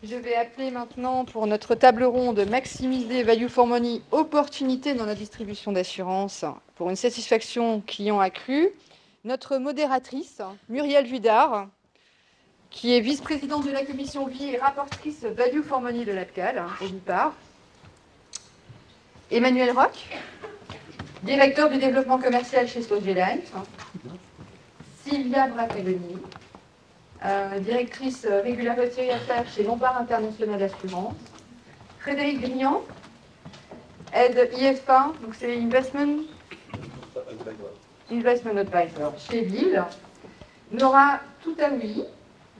Je vais appeler maintenant pour notre table ronde maximiser value for money, opportunité dans la distribution d'assurance pour une satisfaction client accrue. Notre modératrice, Muriel Judard, qui est vice-présidente de la commission vie et rapportrice value for money de l'APCAL, au départ. Emmanuel Roch, directeur du développement commercial chez Sogelife. Sylvia Bracaloni, directrice régularité affaires chez Lombard International Assurance. Frédéric Grignan, aide IFA, donc c'est Investment Advisor chez Lille. Nora Toutaoui,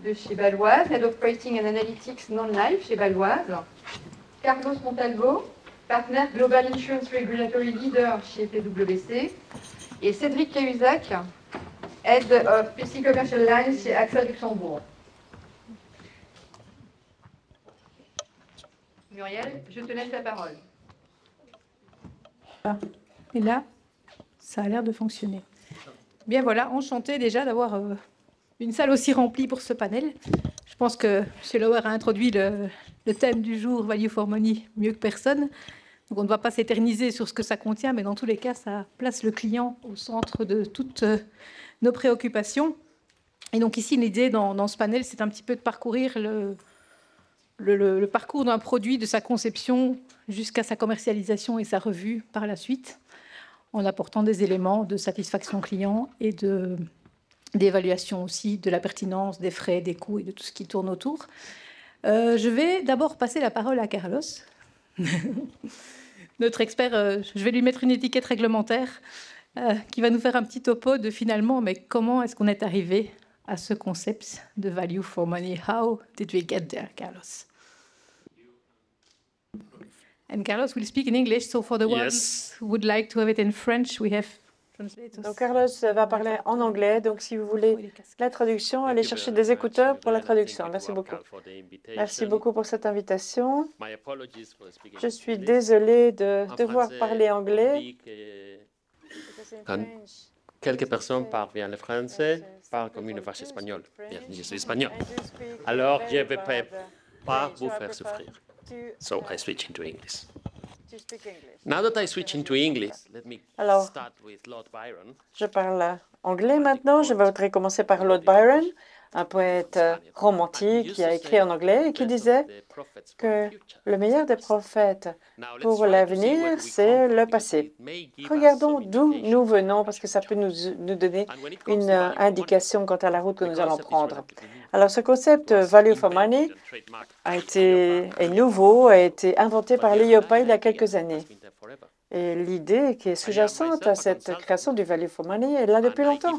de chez Baloise, Head of Pricing and Analytics Non-Life chez Baloise. Carlos Montalvo, partenaire Global Insurance Regulatory Leader chez PwC. Et Cédric Cahuzac, Head of PC Commercial Lines chez AXA Luxembourg. Muriel, je te laisse la parole. Et là, ça a l'air de fonctionner. Bien voilà, enchantée déjà d'avoir une salle aussi remplie pour ce panel. Je pense que M. Lauer a introduit le thème du jour, Value for Money, mieux que personne. Donc on ne va pas s'éterniser sur ce que ça contient, mais dans tous les cas, ça place le client au centre de toutes nos préoccupations. Et donc ici, l'idée dans ce panel, c'est un petit peu de parcourir le parcours d'un produit, de sa conception jusqu'à sa commercialisation et sa revue par la suite, en apportant des éléments de satisfaction client et d'évaluation aussi de la pertinence des frais, des coûts et de tout ce qui tourne autour. Je vais d'abord passer la parole à Carlos, notre expert. Je vais lui mettre une étiquette réglementaire qui va nous faire un petit topo de finalement, mais comment est-ce qu'on est arrivé à ce concept de value for money? How did we get there, Carlos? And Carlos will speak in English, so for the ones who would like to have it in French, we have translators. Donc Carlos va parler en anglais, donc si vous voulez la traduction, allez chercher des écouteurs pour la traduction. Merci beaucoup. Merci beaucoup pour cette invitation. Je suis désolée de devoir parler anglais. Quand quelques personnes parlent le français, parlent comme une vache espagnole. Bien, je suis espagnol. Alors, je ne vais pas vous faire souffrir. So I switch into English. Now that I switch into English, let me start with Lord Byron. Je parle anglais maintenant. Je voudrais commencer par Lord Byron, un poète romantique qui a écrit en anglais et qui disait que le meilleur des prophètes pour l'avenir, c'est le passé. Regardons d'où nous venons, parce que ça peut nous donner une indication quant à la route que nous allons prendre. Alors, ce concept Value for Money est nouveau, a été inventé par l'IOPA il y a quelques années. Et l'idée qui est sous-jacente à cette création du Value for Money est là depuis longtemps.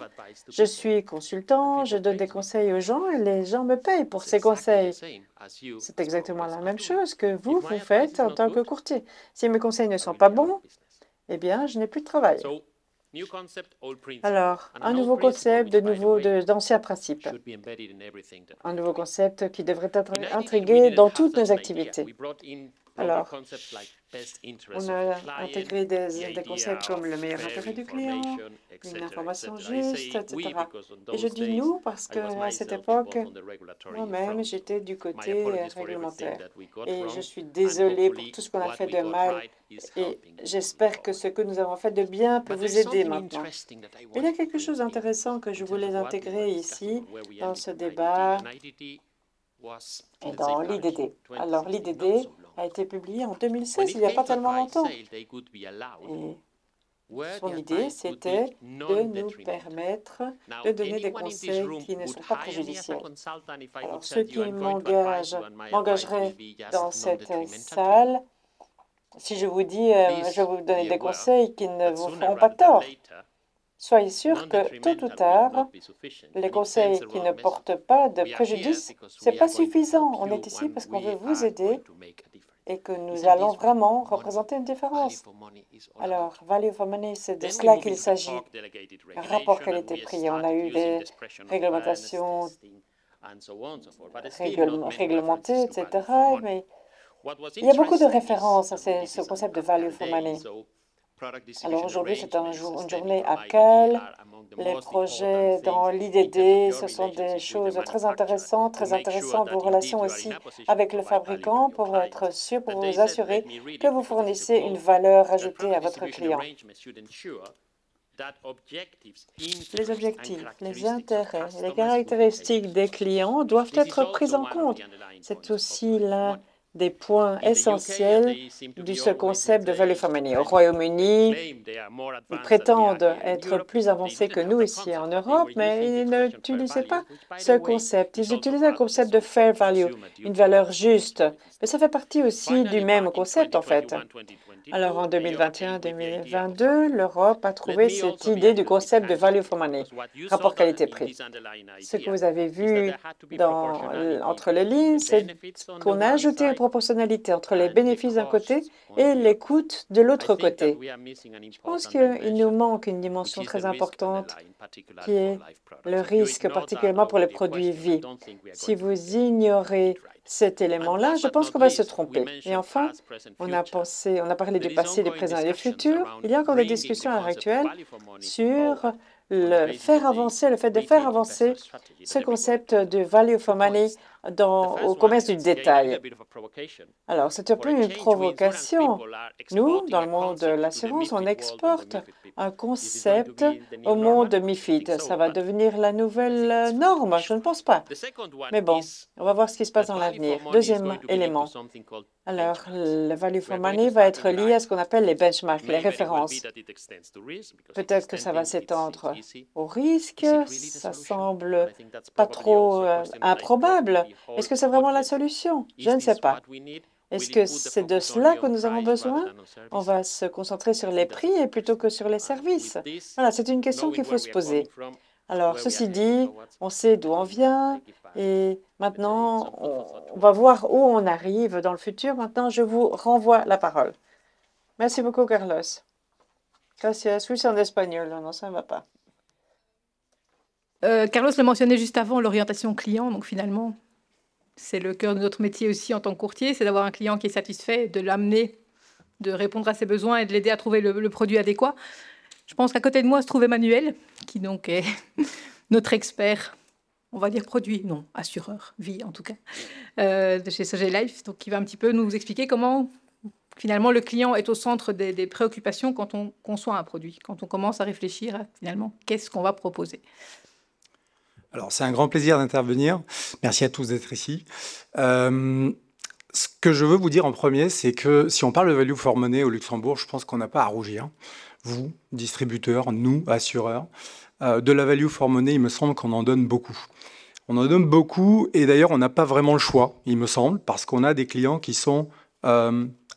Je suis consultant, je donne des conseils aux gens et les gens me payent pour ces conseils. C'est exactement la même chose que vous faites en tant que courtier. Si mes conseils ne sont pas bons, eh bien, je n'ai plus de travail. Alors, un nouveau concept, d'anciens principes. Un nouveau concept qui devrait être intégré dans toutes nos activités. Alors, on a intégré des concepts comme le meilleur intérêt du client, une information juste, etc. Et je dis nous parce qu'à cette époque, moi-même, j'étais du côté réglementaire. Et je suis désolée pour tout ce qu'on a fait de mal. Et j'espère que ce que nous avons fait de bien peut vous aider maintenant. Il y a quelque chose d'intéressant que je voulais intégrer ici, dans ce débat, et dans l'IDD. Alors, l'IDD a été publié en 2016, il n'y a pas tellement longtemps. Et son idée, c'était de nous permettre de donner des conseils qui ne sont pas préjudiciels. Alors, ceux qui m'engageraient dans cette salle, si je vous dis, je vais vous donner des conseils qui ne vous feront pas tort, soyez sûr que tôt ou tard, les conseils qui ne portent pas de préjudice, ce n'est pas suffisant. On est ici parce qu'on veut vous aider et que nous allons vraiment représenter une différence. Alors, Value for Money, c'est de cela qu'il s'agit. Un rapport qualité prix. On a eu des réglementations réglementées, etc. Mais il y a beaucoup de références à ce concept de Value for Money. Alors aujourd'hui, c'est une journée à Cal. Les projets dans l'IDD, ce sont des choses très intéressantes, vos relations aussi avec le fabricant pour être sûr, pour vous assurer que vous fournissez une valeur ajoutée à votre client. Les objectifs, les intérêts, les caractéristiques des clients doivent être pris en compte. C'est aussi l'un des points essentiels de ce concept de value for money. Au Royaume-Uni, ils prétendent être plus avancés que nous ici en Europe, mais ils n'utilisaient pas ce concept. Ils utilisaient un concept de fair value, une valeur juste. Mais ça fait partie aussi du même concept, en fait. Alors, en 2021-2022, l'Europe a trouvé cette idée du concept de value for money, rapport qualité-prix. Ce que vous avez vu entre les lignes, c'est qu'on a ajouté une proportionnalité entre les bénéfices d'un côté et les coûts de l'autre côté. Je pense qu'il nous manque une dimension très importante qui est le risque, particulièrement pour les produits vie. Si vous ignorez cet élément-là, je pense qu'on va se tromper. Et enfin, on a parlé du passé, du présent et du futur. Il y a encore des discussions à l'heure actuelle sur le fait de faire avancer ce concept de value for money au commerce du détail. Alors, c'est un peu une provocation. Nous, dans le monde de l'assurance, on exporte un concept au monde MiFID. Ça va devenir la nouvelle norme, je ne pense pas. Mais bon, on va voir ce qui se passe dans l'avenir. Deuxième élément. Alors, le value for money va être lié à ce qu'on appelle les benchmarks, les références. Peut-être que ça va s'étendre au risque. Ça semble pas trop improbable. Est-ce que c'est vraiment la solution? Je ne sais pas. Est-ce que c'est de cela que nous avons besoin? On va se concentrer sur les prix plutôt que sur les services. Voilà, c'est une question qu'il faut se poser. Alors, ceci dit, on sait d'où on vient et maintenant, on va voir où on arrive dans le futur. Maintenant, je vous renvoie la parole. Merci beaucoup, Carlos. Gracias. Oui, c'est en espagnol. Non, ça ne va pas. Carlos l'a mentionné juste avant, l'orientation client. Donc, finalement, c'est le cœur de notre métier aussi en tant que courtier, c'est d'avoir un client qui est satisfait, de l'amener, de répondre à ses besoins et de l'aider à trouver le produit adéquat. Je pense qu'à côté de moi se trouve Emmanuel, qui donc est notre expert, on va dire produit, non, assureur, vie en tout cas, de chez SG Life, donc qui va un petit peu nous expliquer comment finalement le client est au centre des préoccupations quand on conçoit un produit, quand on commence à réfléchir à finalement qu'est-ce qu'on va proposer. Alors, c'est un grand plaisir d'intervenir. Merci à tous d'être ici. Ce que je veux vous dire en premier, c'est que si on parle de value for money au Luxembourg, je pense qu'on n'a pas à rougir. Vous, distributeurs, nous, assureurs, de la value for money, il me semble qu'on en donne beaucoup. On en donne beaucoup et d'ailleurs, on n'a pas vraiment le choix, il me semble, parce qu'on a des clients qui sont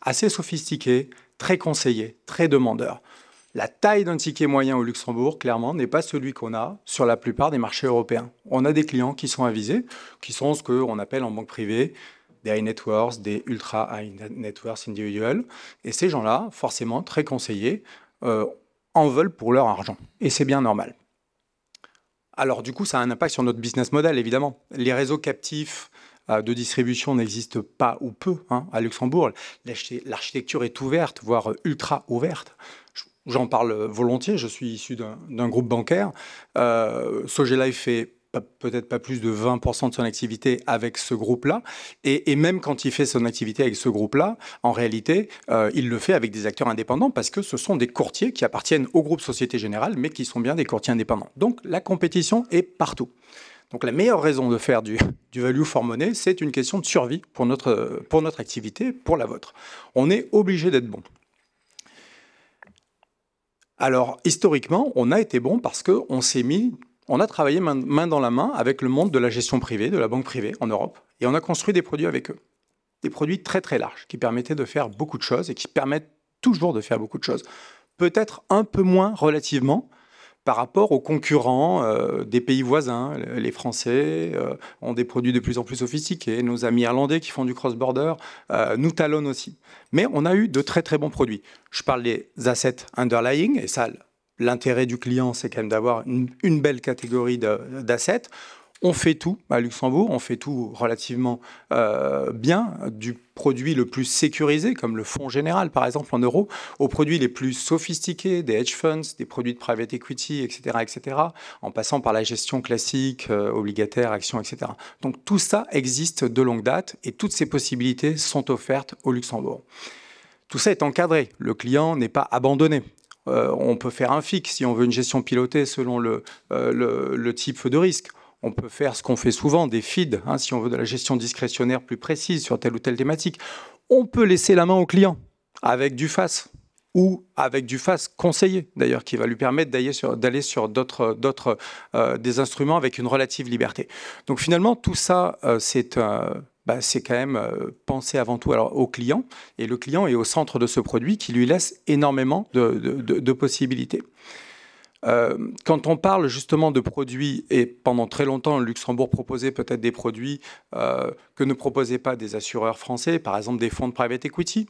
assez sophistiqués, très conseillés, très demandeurs. La taille d'un ticket moyen au Luxembourg, clairement, n'est pas celui qu'on a sur la plupart des marchés européens. On a des clients qui sont avisés, qui sont ce qu'on appelle en banque privée des high net worth, des ultra high net worth individuels. Et ces gens-là, forcément très conseillés, en veulent pour leur argent. Et c'est bien normal. Alors du coup, ça a un impact sur notre business model, évidemment. Les réseaux captifs de distribution n'existent pas ou peu à Luxembourg. L'architecture est ouverte, voire ultra ouverte. J'en parle volontiers, je suis issu d'un groupe bancaire. SG Life fait peut-être pas plus de 20% de son activité avec ce groupe-là. Et même quand il fait son activité avec ce groupe-là, en réalité, il le fait avec des acteurs indépendants parce que ce sont des courtiers qui appartiennent au groupe Société Générale, mais qui sont bien des courtiers indépendants. Donc la compétition est partout. Donc la meilleure raison de faire du value for money, c'est une question de survie pour notre activité, pour la vôtre. On est obligé d'être bon. Alors, historiquement, on a été bon parce qu'on a travaillé main dans la main avec le monde de la gestion privée, de la banque privée en Europe, et on a construit des produits avec eux. Des produits très très larges qui permettaient de faire beaucoup de choses et qui permettent toujours de faire beaucoup de choses. Peut-être un peu moins relativement par rapport aux concurrents des pays voisins. Les Français ont des produits de plus en plus sophistiqués. Nos amis irlandais qui font du cross-border nous talonnent aussi. Mais on a eu de très très bons produits. Je parle des assets underlying, et ça, l'intérêt du client, c'est quand même d'avoir une belle catégorie d'assets. On fait tout à Luxembourg, on fait tout relativement bien, du produit le plus sécurisé, comme le fonds général, par exemple, en euros, aux produits les plus sophistiqués, des hedge funds, des produits de private equity, etc., en passant par la gestion classique, obligataire, actions, etc. Donc tout ça existe de longue date et toutes ces possibilités sont offertes au Luxembourg. Tout ça est encadré, le client n'est pas abandonné. On peut faire un FIC si on veut une gestion pilotée selon le type de risque. On peut faire ce qu'on fait souvent, des feeds, si on veut de la gestion discrétionnaire plus précise sur telle ou telle thématique. On peut laisser la main au client avec du FAS ou avec du FAS conseillé, d'ailleurs, qui va lui permettre d'aller sur d'autres des instruments avec une relative liberté. Donc finalement, tout ça, c'est quand même pensé avant tout au client, et le client est au centre de ce produit qui lui laisse énormément de possibilités. Quand on parle justement de produits, et pendant très longtemps, le Luxembourg proposait peut-être des produits que ne proposaient pas des assureurs français, par exemple des fonds de private equity.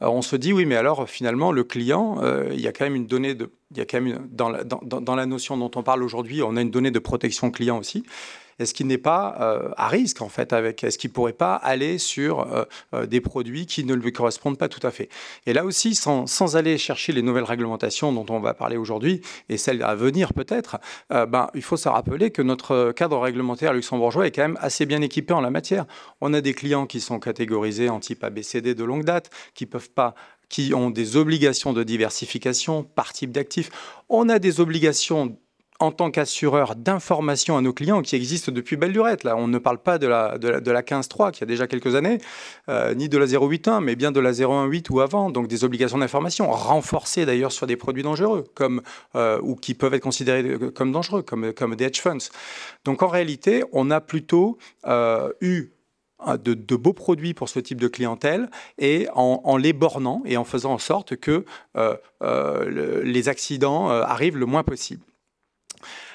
On se dit, oui, mais alors finalement, le client, il y a quand même une donnée dans la notion dont on parle aujourd'hui, on a une donnée de protection client aussi. Est-ce qu'il n'est pas à risque, en fait, est-ce qu'il ne pourrait pas aller sur des produits qui ne lui correspondent pas tout à fait? Et là aussi, sans aller chercher les nouvelles réglementations dont on va parler aujourd'hui, et celles à venir peut-être, il faut se rappeler que notre cadre réglementaire luxembourgeois est quand même assez bien équipé en la matière. On a des clients qui sont catégorisés en type ABCD de longue date, qui ont des obligations de diversification par type d'actifs. On a des obligations en tant qu'assureur d'information à nos clients qui existent depuis belle lurette. Là, on ne parle pas de la 15.3 qui a déjà quelques années, ni de la 0.8.1, mais bien de la 0.1.8 ou avant. Donc des obligations d'information renforcées d'ailleurs sur des produits dangereux ou qui peuvent être considérés comme dangereux, comme des hedge funds. Donc en réalité, on a plutôt eu de beaux produits pour ce type de clientèle et en les bornant et en faisant en sorte que les accidents arrivent le moins possible.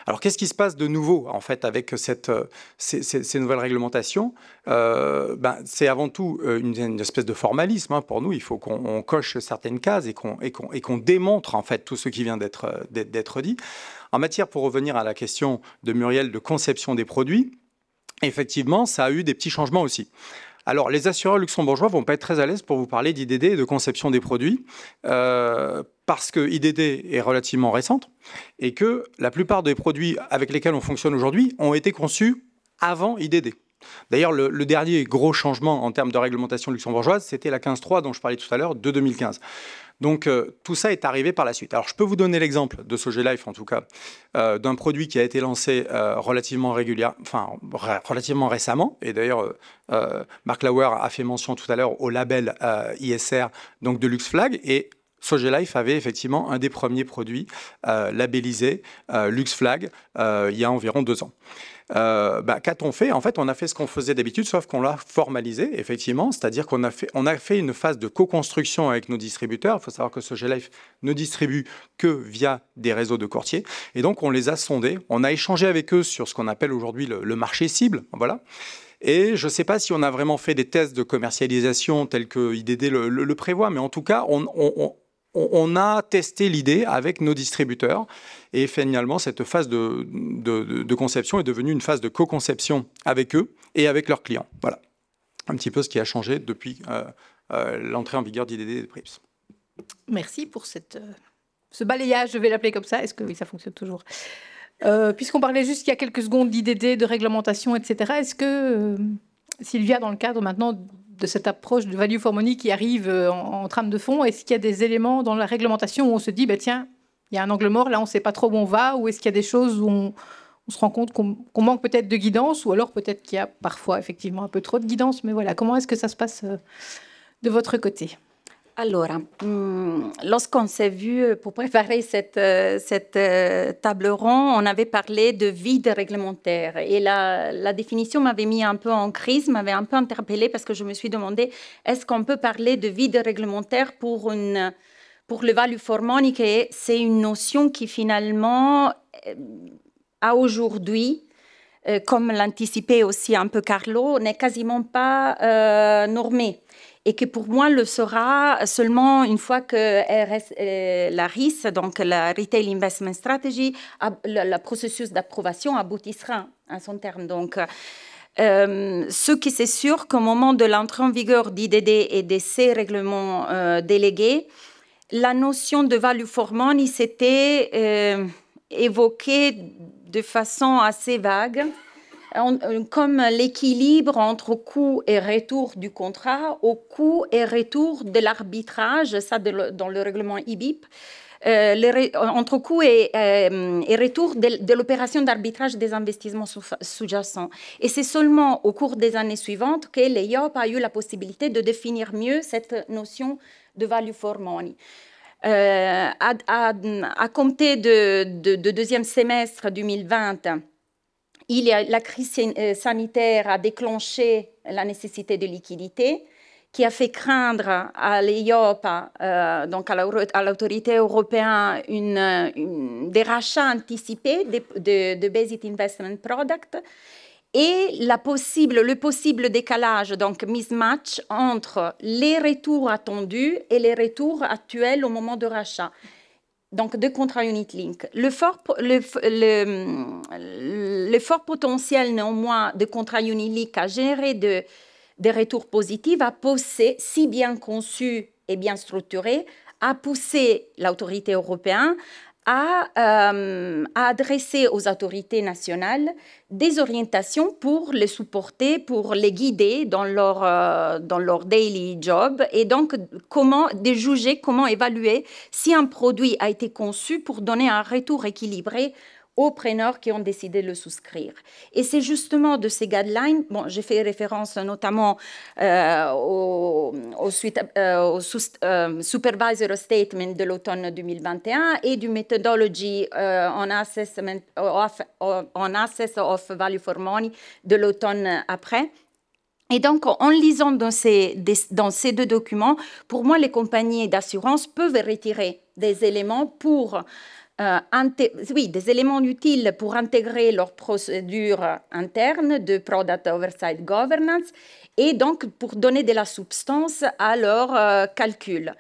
Alors, qu'est-ce qui se passe de nouveau, en fait, avec ces nouvelles réglementations? C'est avant tout une espèce de formalisme pour nous. Il faut qu'on coche certaines cases et qu'on démontre, en fait, tout ce qui vient d'être dit. En matière, pour revenir à la question de Muriel, de conception des produits, effectivement, ça a eu des petits changements aussi. Alors, les assureurs luxembourgeois ne vont pas être très à l'aise pour vous parler d'IDD et de conception des produits, parce que IDD est relativement récente et que la plupart des produits avec lesquels on fonctionne aujourd'hui ont été conçus avant IDD. D'ailleurs, le dernier gros changement en termes de réglementation luxembourgeoise, c'était la 15.3 dont je parlais tout à l'heure, de 2015. Donc, tout ça est arrivé par la suite. Alors, je peux vous donner l'exemple de Sogé Life, en tout cas, d'un produit qui a été lancé relativement récemment. Et d'ailleurs, Mark Lauer a fait mention tout à l'heure au label ISR, donc de LuxFlag. Et Sogé Life avait effectivement un des premiers produits labellisés LuxFlag il y a environ 2 ans. Qu'a-t-on fait? En fait, on a fait ce qu'on faisait d'habitude, sauf qu'on l'a formalisé, effectivement. C'est-à-dire qu'on a fait une phase de co-construction avec nos distributeurs. Il faut savoir que Sogé Life ne distribue que via des réseaux de courtiers. Et donc, on les a sondés. On a échangé avec eux sur ce qu'on appelle aujourd'hui le marché cible. Voilà. Et je ne sais pas si on a vraiment fait des tests de commercialisation tels que IDD le prévoit, mais en tout cas, on a testé l'idée avec nos distributeurs et finalement, cette phase de conception est devenue une phase de co-conception avec eux et avec leurs clients. Voilà, un petit peu ce qui a changé depuis l'entrée en vigueur d'IDD et de PRIPS. Merci pour ce balayage, je vais l'appeler comme ça. Est-ce que oui, ça fonctionne toujours? Puisqu'on parlait juste il y a quelques secondes d'IDD, de réglementation, etc., est-ce que, Sylvia, dans le cadre maintenant de cette approche de value for money qui arrive en trame de fond, est-ce qu'il y a des éléments dans la réglementation où on se dit, tiens, il y a un angle mort, là on ne sait pas trop où on va, ou est-ce qu'il y a des choses où on se rend compte qu'on manque peut-être de guidance, ou alors peut-être qu'il y a parfois effectivement un peu trop de guidance, mais voilà, comment est-ce que ça se passe de votre côté? Allora, lorsqu'on s'est vu pour préparer cette table ronde, on avait parlé de vide réglementaire. Et la définition m'avait mis un peu en crise, m'avait un peu interpellée parce que je me suis demandé, est-ce qu'on peut parler de vide réglementaire pour le value for money, c'est une notion qui finalement, à aujourd'hui, comme l'anticipait aussi un peu Carlo, n'est quasiment pas normée. et que pour moi le sera seulement une fois que la RIS, donc la Retail Investment Strategy, le processus d'approbation aboutira à son terme. Donc, ce qui c'est sûr qu'au moment de l'entrée en vigueur d'IDD et de ces règlements délégués, la notion de value for money s'était évoquée de façon assez vague, comme l'équilibre entre coût et retour du contrat au coût et retour de l'arbitrage, ça dans le règlement IBIP, entre coût et retour de l'opération d'arbitrage des investissements sous-jacents. Et c'est seulement au cours des années suivantes que l'EIOPA a eu la possibilité de définir mieux cette notion de value for money. À compter de deuxième semestre 2020, la crise sanitaire a déclenché la nécessité de liquidité, qui a fait craindre à l'EIOPA, donc à l'autorité européenne, des rachats anticipés de Basic Investment Product et le possible décalage, donc mismatch, entre les retours attendus et les retours actuels au moment de rachat. Donc, de contrats unit link. Le fort potentiel, néanmoins, de contrats unit link a généré des retours positifs, a poussé, si bien conçu et bien structuré, a poussé l'autorité européenne à adresser aux autorités nationales des orientations pour les supporter, pour les guider dans leur daily job, et donc de juger, comment évaluer si un produit a été conçu pour donner un retour équilibré aux preneurs qui ont décidé de le souscrire. Et c'est justement de ces guidelines, j'ai fait référence notamment au Supervisor Statement de l'automne 2021 et du Methodology on Assess of Value for Money de l'automne après. Et donc, en lisant dans ces deux documents, pour moi, les compagnies d'assurance peuvent retirer des éléments des éléments utiles pour intégrer leurs procédures internes de Product Oversight Governance et donc pour donner de la substance à leurs calculs.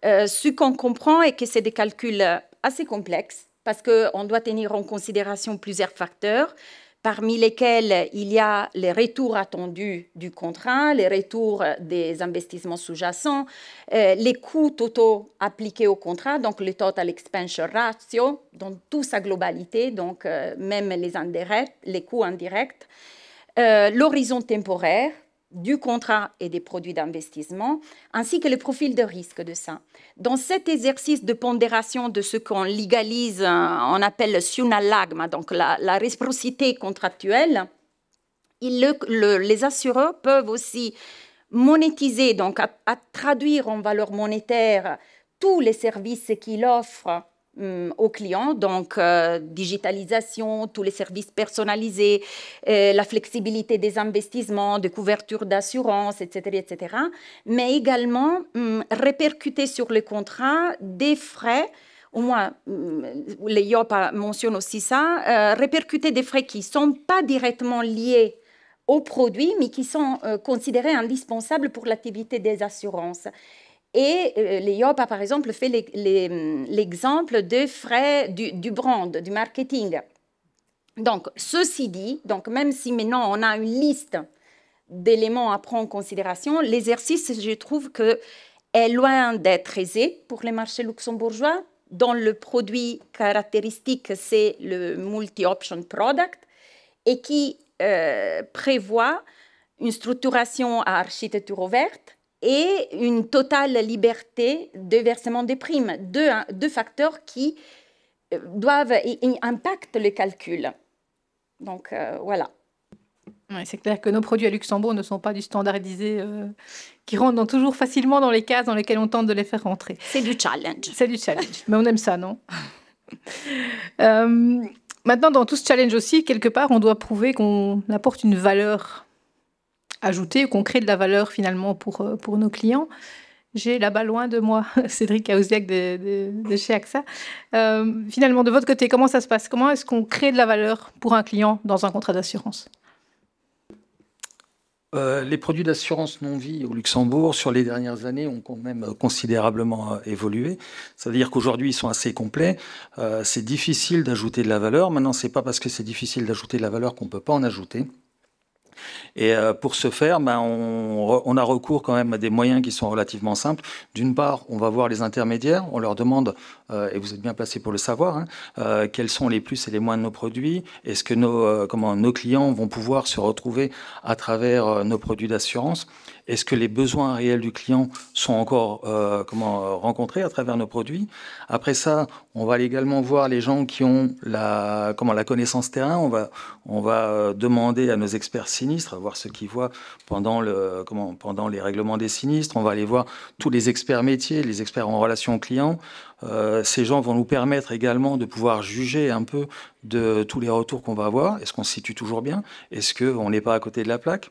Ce qu'on comprend est que c'est des calculs assez complexes parce qu'on doit tenir en considération plusieurs facteurs, parmi lesquels il y a les retours attendus du contrat, les retours des investissements sous-jacents, les coûts totaux appliqués au contrat, donc le Total Expense Ratio, dans toute sa globalité, donc même les coûts indirects, l'horizon temporaire du contrat et des produits d'investissement, ainsi que le profil de risque de ça. Dans cet exercice de pondération de ce qu'on légalise, on appelle le Sunalagma, donc la réciprocité contractuelle, les assureurs peuvent aussi monétiser, donc à traduire en valeur monétaire tous les services qu'ils offrent aux clients, donc digitalisation, tous les services personnalisés, la flexibilité des investissements, de couverture d'assurance, etc., mais également répercuter sur le contrat des frais, au moins l'EIOPA mentionne aussi ça, répercuter des frais qui ne sont pas directement liés aux produits, mais qui sont considérés indispensables pour l'activité des assurances. Et l'EIOPA, par exemple, fait l'exemple des frais du brand, du marketing. Donc, ceci dit, donc même si maintenant on a une liste d'éléments à prendre en considération, l'exercice, je trouve que est loin d'être aisé pour les marchés luxembourgeois, dont le produit caractéristique, c'est le multi-option product, et qui prévoit une structuration à architecture ouverte et une totale liberté de versement des primes, deux facteurs qui impactent le calcul. Donc, voilà. Ouais, c'est clair que nos produits à Luxembourg ne sont pas du standardisé qui rentrent toujours facilement dans les cases dans lesquelles on tente de les faire rentrer. C'est du challenge. C'est du challenge, mais on aime ça, non? Maintenant, dans tout ce challenge aussi, quelque part, on doit prouver qu'on apporte une valeur ajoutée, qu'on crée de la valeur finalement pour nos clients. J'ai là-bas loin de moi Cédric Aouziac de chez AXA. Finalement, de votre côté, comment ça se passe? Comment est-ce qu'on crée de la valeur pour un client dans un contrat d'assurance? Les produits d'assurance non-vie au Luxembourg, sur les dernières années, ont quand même considérablement évolué. Ça veut dire qu'aujourd'hui, ils sont assez complets. C'est difficile d'ajouter de la valeur. Maintenant, c'est pas parce que c'est difficile d'ajouter de la valeur qu'on peut pas en ajouter. Et pour ce faire, on a recours quand même à des moyens qui sont relativement simples. D'une part, on va voir les intermédiaires, on leur demande, et vous êtes bien placés pour le savoir, quels sont les plus et les moins de nos produits. Est-ce que nos clients vont pouvoir se retrouver à travers nos produits d'assurance? Est-ce que les besoins réels du client sont encore rencontrés à travers nos produits? Après ça, on va également voir les gens qui ont la connaissance terrain. On va demander à nos experts sinistres, voir ce qu'ils voient pendant les règlements des sinistres. On va aller voir tous les experts métiers, les experts en relation client. Ces gens vont nous permettre également de pouvoir juger un peu de tous les retours qu'on va avoir. Est-ce qu'on se situe toujours bien? Est-ce qu'on n'est pas à côté de la plaque?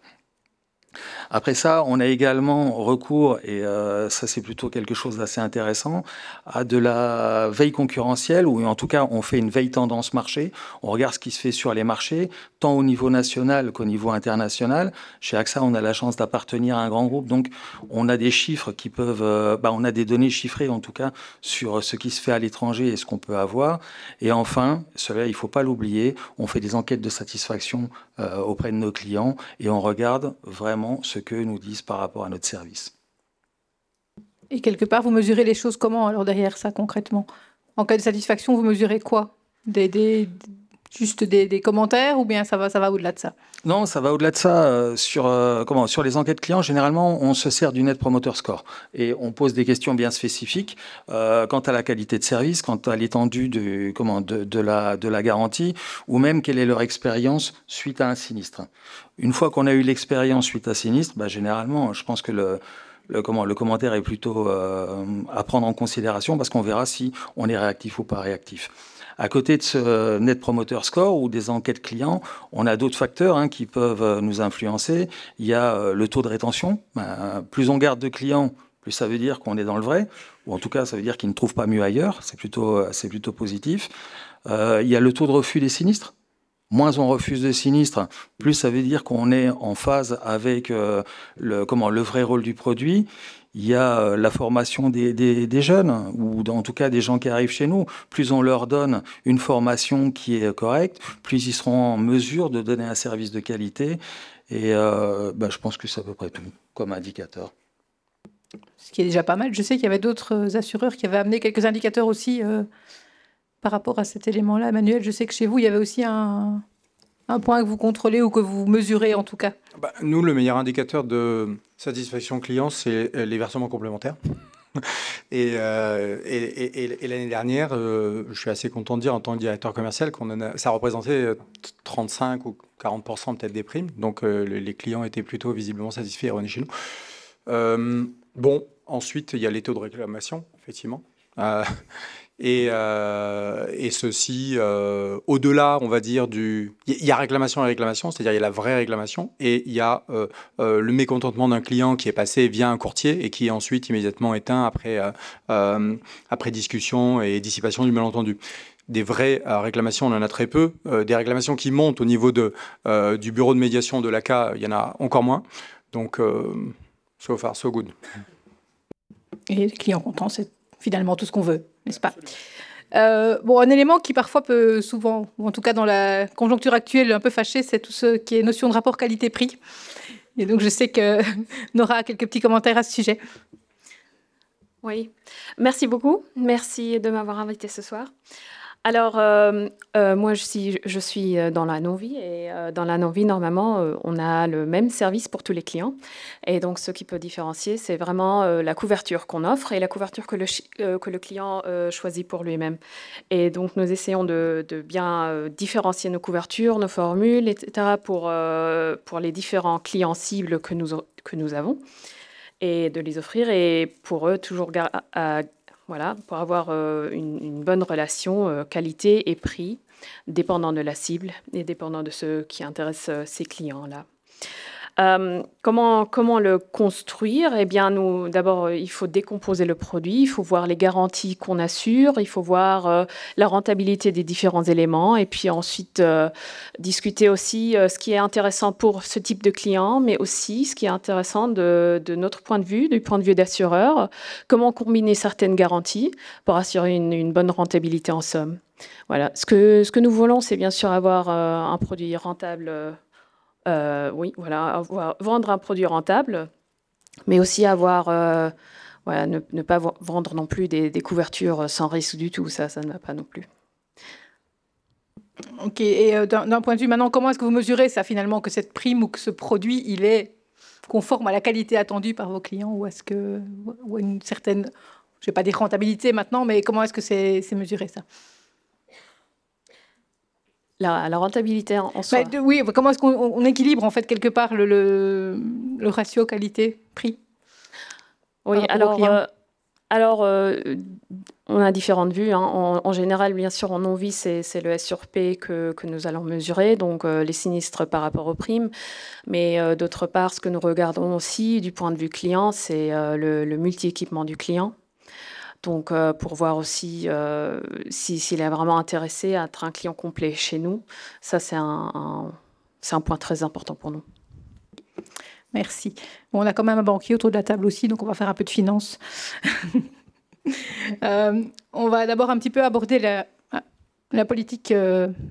Après ça, on a également recours, et ça c'est plutôt quelque chose d'assez intéressant, à de la veille concurrentielle, ou en tout cas on fait une veille tendance marché, on regarde ce qui se fait sur les marchés, tant au niveau national qu'au niveau international. Chez AXA, on a la chance d'appartenir à un grand groupe, donc on a des chiffres qui peuvent, on a des données chiffrées en tout cas sur ce qui se fait à l'étranger et ce qu'on peut avoir. Et enfin, cela il ne faut pas l'oublier, on fait des enquêtes de satisfaction auprès de nos clients et on regarde vraiment ce que nous disent par rapport à notre service. Et quelque part, vous mesurez les choses comment alors derrière ça concrètement? En cas de satisfaction, vous mesurez quoi? Juste des commentaires ou bien ça va au-delà de ça? Non, ça va au-delà de ça. Sur les enquêtes clients, généralement, on se sert du Net Promoter Score et on pose des questions bien spécifiques quant à la qualité de service, quant à l'étendue de la garantie, ou même quelle est leur expérience suite à un sinistre. Une fois qu'on a eu l'expérience suite à un sinistre, généralement, je pense que le commentaire est plutôt à prendre en considération parce qu'on verra si on est réactif ou pas réactif. À côté de ce Net Promoter Score ou des enquêtes clients, on a d'autres facteurs qui peuvent nous influencer. Il y a le taux de rétention. Plus on garde de clients, plus ça veut dire qu'on est dans le vrai, ou en tout cas, ça veut dire qu'ils ne trouvent pas mieux ailleurs. C'est plutôt positif. Il y a le taux de refus des sinistres. Moins on refuse de sinistres, plus ça veut dire qu'on est en phase avec le vrai rôle du produit. Il y a la formation des jeunes, ou en tout cas des gens qui arrivent chez nous. Plus on leur donne une formation qui est correcte, plus ils seront en mesure de donner un service de qualité. Et je pense que c'est à peu près tout comme indicateur. Ce qui est déjà pas mal. Je sais qu'il y avait d'autres assureurs qui avaient amené quelques indicateurs aussi par rapport à cet élément-là. Emmanuel, je sais que chez vous, il y avait aussi un point que vous contrôlez ou que vous mesurez en tout cas. Nous, le meilleur indicateur de satisfaction client, c'est les versements complémentaires. Et l'année dernière, je suis assez content de dire en tant que directeur commercial ça représentait 35 ou 40% peut-être des primes. Donc les clients étaient plutôt visiblement satisfaits et revenaient chez nous. Ensuite, il y a les taux de réclamation, effectivement. Et ceci, au-delà, on va dire, il y a réclamation et réclamation, c'est-à-dire il y a la vraie réclamation, et il y a le mécontentement d'un client qui est passé via un courtier et qui est ensuite immédiatement éteint après discussion et dissipation du malentendu. Des vraies réclamations, on en a très peu. Des réclamations qui montent au niveau du bureau de médiation de l'ACA, il y en a encore moins. Donc, so far, so good. Et les clients contents, c'est finalement tout ce qu'on veut, n'est-ce pas? Un élément qui parfois peut souvent, ou en tout cas dans la conjoncture actuelle, un peu fâcher, c'est tout ce qui est notion de rapport qualité-prix. Et donc je sais que Nora a quelques petits commentaires à ce sujet. Oui, merci beaucoup. Merci de m'avoir invité ce soir. Alors, moi, je suis dans la non-vie et dans la non-vie, normalement, on a le même service pour tous les clients. Et donc, ce qui peut différencier, c'est vraiment la couverture qu'on offre et la couverture que le client choisit pour lui-même. Et donc, nous essayons de bien différencier nos couvertures, nos formules, etc. pour les différents clients cibles que nous avons et de les offrir. Et pour eux, toujours pour avoir une bonne relation qualité et prix, dépendant de la cible et dépendant de ce qui intéresse ces clients-là. Comment le construire? Eh bien, d'abord, il faut décomposer le produit, il faut voir les garanties qu'on assure, il faut voir la rentabilité des différents éléments, et puis ensuite discuter aussi ce qui est intéressant pour ce type de client, mais aussi ce qui est intéressant de notre point de vue, du point de vue d'assureur, comment combiner certaines garanties pour assurer une bonne rentabilité en somme. Voilà. Ce que nous voulons, c'est bien sûr avoir un produit rentable. Oui, voilà, vendre un produit rentable, mais aussi avoir, voilà, ne pas vendre non plus des couvertures sans risque du tout. Ça ne va pas non plus. OK. Et d'un point de vue maintenant, comment est-ce que vous mesurez ça finalement, que cette prime ou que ce produit, il est conforme à la qualité attendue par vos clients, ou est-ce que ou une certaine, je ne vais pas dire rentabilité maintenant, mais comment est-ce que c'est mesuré ça? La rentabilité en soi. Oui, comment est-ce qu'on équilibre en fait quelque part le ratio qualité-prix? Oui, alors on a différentes vues. Hein. En général, bien sûr, en non-vie, c'est le S sur P que nous allons mesurer, donc les sinistres par rapport aux primes. Mais d'autre part, ce que nous regardons aussi du point de vue client, c'est le multi-équipement du client. Donc, pour voir aussi s'il est vraiment intéressé à être un client complet chez nous. Ça, c'est un point très important pour nous. Merci. Bon, on a quand même un banquier autour de la table aussi, donc on va faire un peu de finance. On va d'abord un petit peu aborder la politique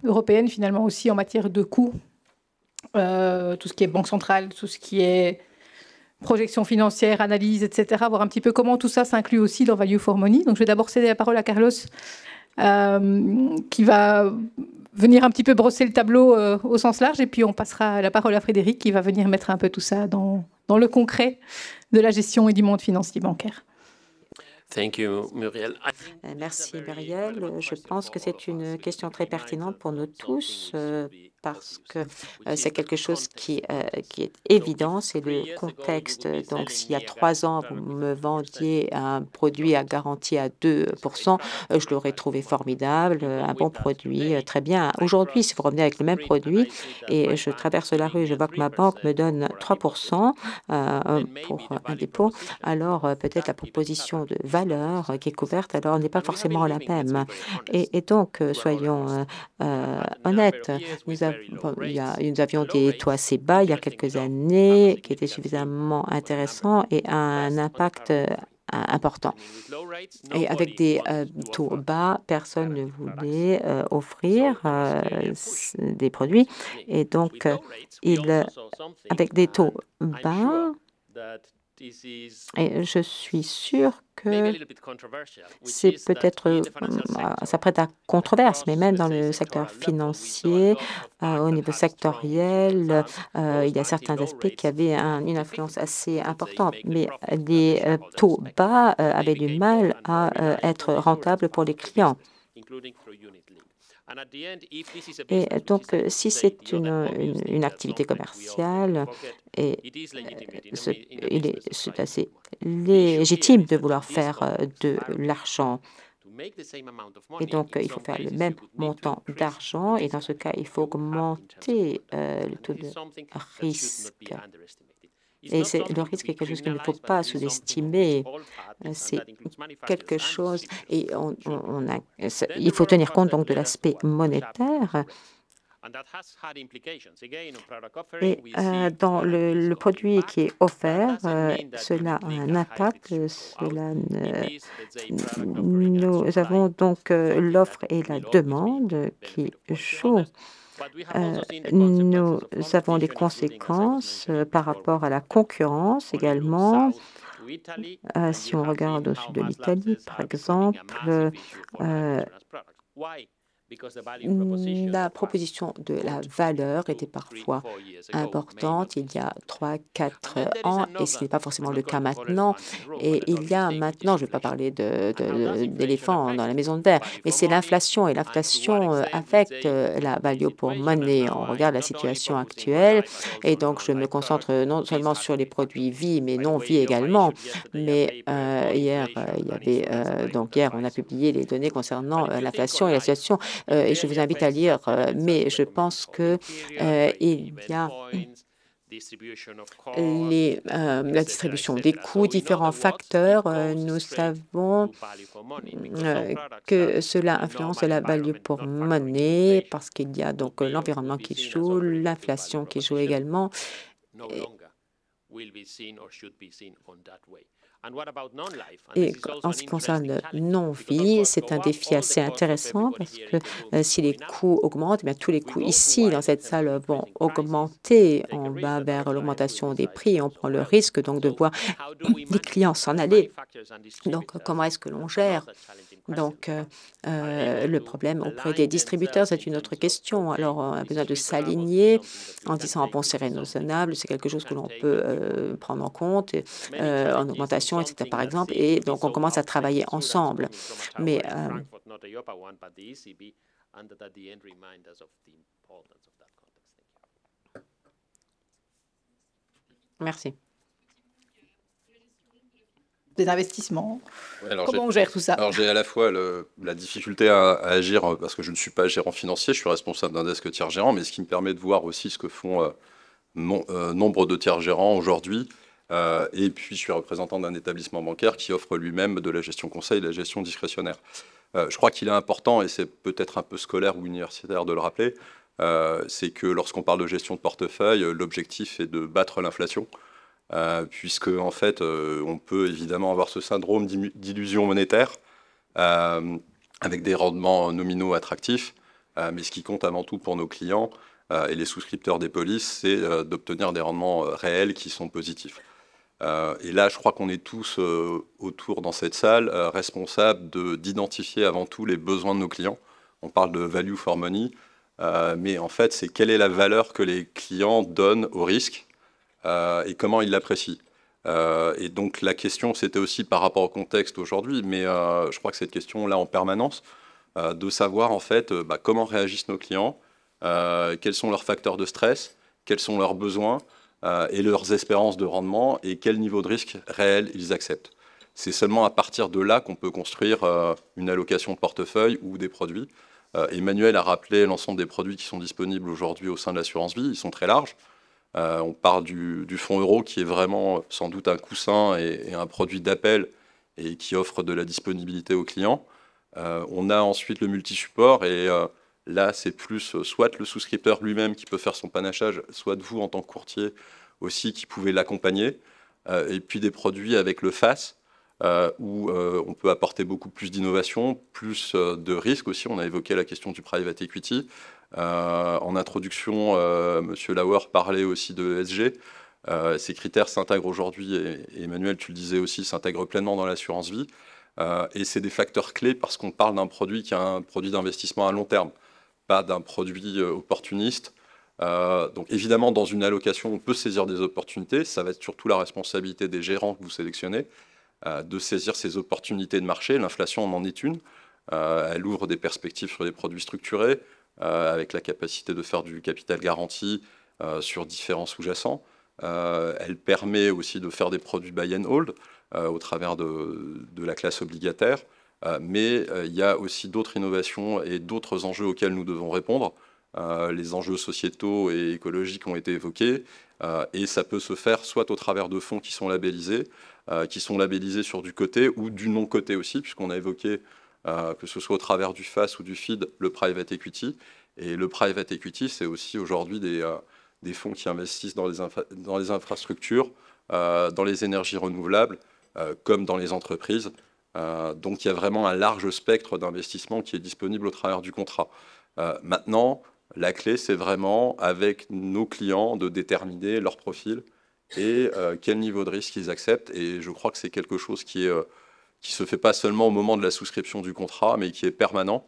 européenne, finalement, aussi en matière de coûts. Tout ce qui est banque centrale, tout ce qui est projection financière, analyse, etc. Voir un petit peu comment tout ça s'inclut aussi dans Value for Money. Donc, je vais d'abord céder la parole à Carlos, qui va venir un petit peu brosser le tableau au sens large, et puis on passera la parole à Frédéric, qui va venir mettre un peu tout ça dans le concret de la gestion et du monde financier bancaire. Thank you, Muriel. Merci, Muriel. Je pense que c'est une question très pertinente pour nous tous parce que c'est quelque chose qui est évident, c'est le contexte. Donc, s'il y a 3 ans, vous me vendiez un produit à garantie à 2%, je l'aurais trouvé formidable, un bon produit, très bien. Aujourd'hui, si vous revenez avec le même produit et je traverse la rue, je vois que ma banque me donne 3% pour un dépôt, alors peut-être la proposition de valeur qui est couverte, alors n'est pas forcément la même. Et donc, soyons honnêtes, nous avions des taux assez bas il y a quelques années qui étaient suffisamment intéressants et un impact important. Et avec des taux bas, personne ne voulait offrir des produits. Et donc, avec des taux bas, et je suis sûre que c'est peut-être, ça prête à controverse, mais même dans le secteur financier, au niveau sectoriel, il y a certains aspects qui avaient une influence assez importante, mais les taux bas avaient du mal à être rentables pour les clients. Et donc, si c'est une activité commerciale, c'est assez légitime de vouloir faire de l'argent. Et donc, il faut faire le même montant d'argent, et dans ce cas, il faut augmenter le taux de risque. Et le risque est quelque chose qu'il ne faut pas sous-estimer. C'est quelque chose, et il faut tenir compte donc de l'aspect monétaire. Et dans le produit qui est offert, cela a un impact. Nous avons donc l'offre et la demande qui jouent. Nous avons des conséquences par rapport à la concurrence également. Si on regarde au sud de l'Italie, par exemple, la proposition de la valeur était parfois importante il y a 3-4 ans, et ce n'est pas forcément le cas maintenant. Et il y a maintenant, je ne vais pas parler d'éléphants dans la maison de verre, mais c'est l'inflation, et l'inflation affecte la value for money. On regarde la situation actuelle, et donc je me concentre non seulement sur les produits vie, mais non vie également. Mais hier, hier, on a publié les données concernant l'inflation et la situation. Et je vous invite à lire, mais je pense qu'il y a la distribution des coûts, différents facteurs. Nous savons que cela influence la value pour money parce qu'il y a donc l'environnement qui joue, l'inflation qui joue également. Et en ce qui concerne le non-vie, c'est un défi assez intéressant parce que si les coûts augmentent, bien, tous les coûts ici, dans cette salle, vont augmenter. On va vers l'augmentation des prix. On prend le risque donc de voir les clients s'en aller. Donc, comment est-ce que l'on gère donc le problème auprès des distributeurs? C'est une autre question. Alors, on a besoin de s'aligner en disant, bon, c'est raisonnable, c'est quelque chose que l'on peut prendre en compte en augmentation, etc., par exemple. Et donc, on commence à travailler ensemble. Mais merci. Des investissements. Ouais, alors comment on gère tout ça? Alors, j'ai à la fois la difficulté à agir parce que je ne suis pas gérant financier, je suis responsable d'un desk tiers gérant, mais ce qui me permet de voir aussi ce que font nombre de tiers gérants aujourd'hui. Et puis, je suis représentant d'un établissement bancaire qui offre lui-même de la gestion conseil et de la gestion discrétionnaire. Je crois qu'il est important, et c'est peut-être un peu scolaire ou universitaire de le rappeler, c'est que lorsqu'on parle de gestion de portefeuille, l'objectif est de battre l'inflation, puisque en fait, on peut évidemment avoir ce syndrome d'illusion monétaire avec des rendements nominaux attractifs, mais ce qui compte avant tout pour nos clients et les souscripteurs des polices, c'est d'obtenir des rendements réels qui sont positifs. Et là, je crois qu'on est tous autour dans cette salle responsables d'identifier avant tout les besoins de nos clients. On parle de value for money, mais en fait, c'est quelle est la valeur que les clients donnent au risque et comment ils l'apprécient. Et donc, la question, c'était aussi par rapport au contexte aujourd'hui, mais je crois que cette question-là en permanence, de savoir en fait comment réagissent nos clients, quels sont leurs facteurs de stress, quels sont leurs besoins, et leurs espérances de rendement et quel niveau de risque réel ils acceptent. C'est seulement à partir de là qu'on peut construire une allocation de portefeuille ou des produits. Emmanuel a rappelé l'ensemble des produits qui sont disponibles aujourd'hui au sein de l'assurance vie. Ils sont très larges. On parle du fonds euro qui est vraiment sans doute un coussin et un produit d'appel et qui offre de la disponibilité aux clients. On a ensuite le multi-support et là, c'est plus soit le souscripteur lui-même qui peut faire son panachage, soit vous en tant que courtier aussi qui pouvez l'accompagner. Et puis des produits avec le FAS, où on peut apporter beaucoup plus d'innovation, plus de risques aussi. On a évoqué la question du private equity. En introduction, M. Lauer parlait aussi de ESG. Ces critères s'intègrent aujourd'hui, et Emmanuel, tu le disais aussi, s'intègrent pleinement dans l'assurance vie. Et c'est des facteurs clés parce qu'on parle d'un produit qui est un produit d'investissement à long terme, pas d'un produit opportuniste. Donc évidemment, dans une allocation, on peut saisir des opportunités. Ça va être surtout la responsabilité des gérants que vous sélectionnez de saisir ces opportunités de marché. L'inflation en est une. Elle ouvre des perspectives sur des produits structurés avec la capacité de faire du capital garanti sur différents sous-jacents. Elle permet aussi de faire des produits buy and hold au travers de la classe obligataire. Mais il y a aussi d'autres innovations et d'autres enjeux auxquels nous devons répondre. Les enjeux sociétaux et écologiques ont été évoqués et ça peut se faire soit au travers de fonds qui sont labellisés sur du côté ou du non-côté aussi, puisqu'on a évoqué que ce soit au travers du FAS ou du FID, le private equity. Et le private equity, c'est aussi aujourd'hui des fonds qui investissent dans les infrastructures, dans les énergies renouvelables, comme dans les entreprises. Donc il y a vraiment un large spectre d'investissement qui est disponible au travers du contrat. Maintenant, la clé, c'est vraiment avec nos clients de déterminer leur profil et quel niveau de risque ils acceptent. Et je crois que c'est quelque chose qui se fait pas seulement au moment de la souscription du contrat, mais qui est permanent.